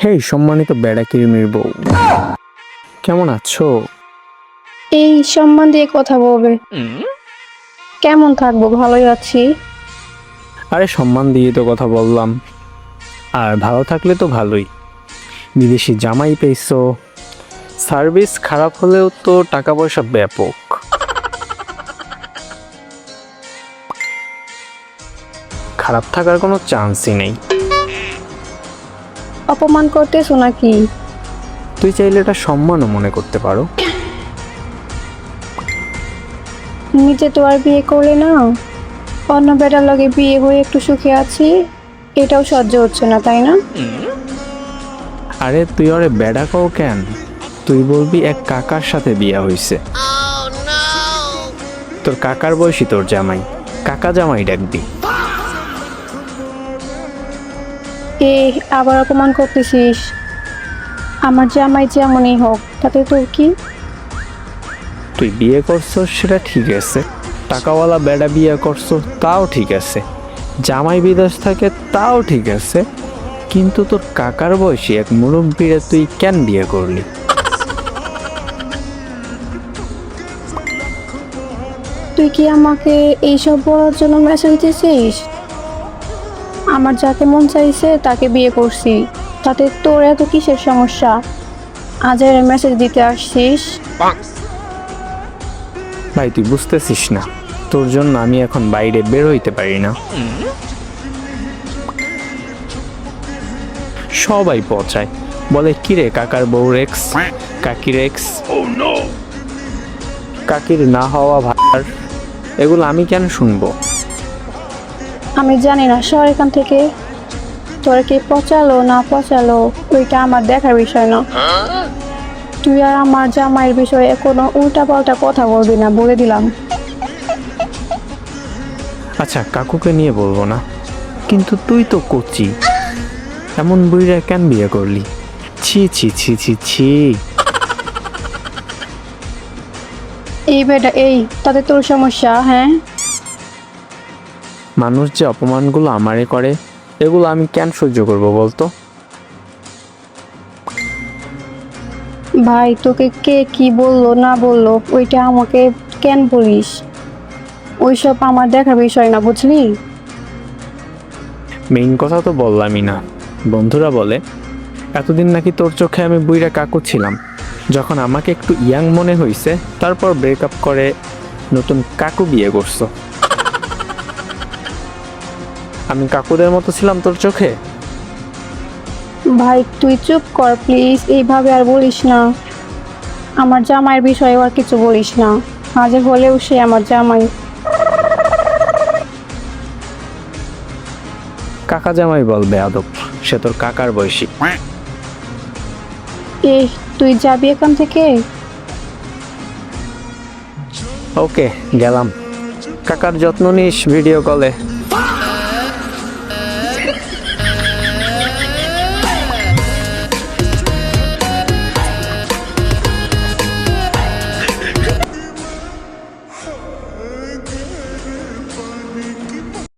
হেই সম্মানিত বেড়া কিরিমির বউ, কেমন আছো? এই সম্মান দিয়ে কথা বলবে। কেমন থাকবো, ভালোই আছি। আরে সম্মান দিয়ে তো কথা বললাম, আর ভালো থাকলে তো ভালোই। বিদেশি জামাই পেয়েছো, সার্ভিস খারাপ হলেও তো টাকা পয়সা ব্যাপক। খারাপ থাকার কোনো চান্সই নেই। অপমান করতেছো নাকি? তুই চাইলে এটা সম্মানও মনে করতে পারো। নিজে তো আর বিয়ে করলে না, অন্য বেটার লগে বিয়ে হয়ে একটু সুখে আছি, এটাও সহ্য হচ্ছে না, তাই না? আরে তুই ওরে বেড়া কও কেন? তুই বলবি এক কাকার সাথে বিয়ে হইছে। তোর কাকার বয়সী তোর জামাই, কাকা জামাই ডাকবি। আবার অপমান করতেছিস। আমার জামাই যেমনই হোক, তাতে তোর কি? তুই বিয়ে করছো সেটা ঠিক আছে, টাকাওয়ালা বেড়া বিয়ে করছো তাও ঠিক আছে, জামাই বিদেশ থাকে তাও ঠিক আছে, কিন্তু তোর কাকার বয়সী এক মুরব্বিরে তুই কেন বিয়ে করলি? তুই কি আমাকে এইসব বলার জন্য মেসেজ দিছিস? আমার যাকে মন চাইছে তাকে বিয়ে করছি, তাতে তোর এত কিসের সমস্যা? আজ এর মেসেজ দিতে আসছিস? ভাই তুই বুঝতেছিস না, তোর জন্য আমি এখন বাইরে বের হইতে পারি না। সবাই পচায়, বলে কিরে কাকার বউ রেক্স, কাকির এক্স, কাকির না হওয়া ভার, এগুলো আমি কেন শুনবো? আমি জানি না, সর এখান থেকে। তোর কি পচালো না পচালো ওইটা আমার দেখার বিষয় না। তুই আর আমার জামাইয়ের বিষয়ে কোনো উল্টা পাল্টা কথা বলবি না, বলে দিলাম। আচ্ছা কাকুকে নিয়ে বলবো না, কিন্তু তুই তো কচি, এমন বুড়িরা কেন বিয়ে করলি? ছি ছি ছি ছি ছি। এই বেটা, তাতে তোর সমস্যা? হ্যাঁ, মানুষ যে অপমানগুলো আমারে করে, এগুলো আমি কেন সহ্য করব বলতো? ভাই তোকে কে কি বললো না বললো ওইটা আমাকে কেন বলিস? ওইসব আমার দেখার বিষয় না, বুঝলি? মেইন কথা তো বললামই না। বন্ধুরা বলে এতদিন নাকি তোর চোখে আমি বুইরা কাকু ছিলাম, যখন আমাকে একটু ইয়াং মনে হইছে তারপর ব্রেকআপ করে নতুন কাকু বিয়ে করছো। আমি কাকুদের মতো ছিলাম তোর চোখে? ভাই তুই চুপ কর প্লিজ, এইভাবে আর বলিস না। আমার জামাইয়ের বিষয়ে আর কিছু বলিস না, আজ হলেও সে আমার জামাই। কাকা জামাই বলবে আদব, সে তোর কাকার বয়সী। তুই যাবি এখান থেকে? ওকে গেলাম, কাকার যত্ন নিস ভিডিও কলে।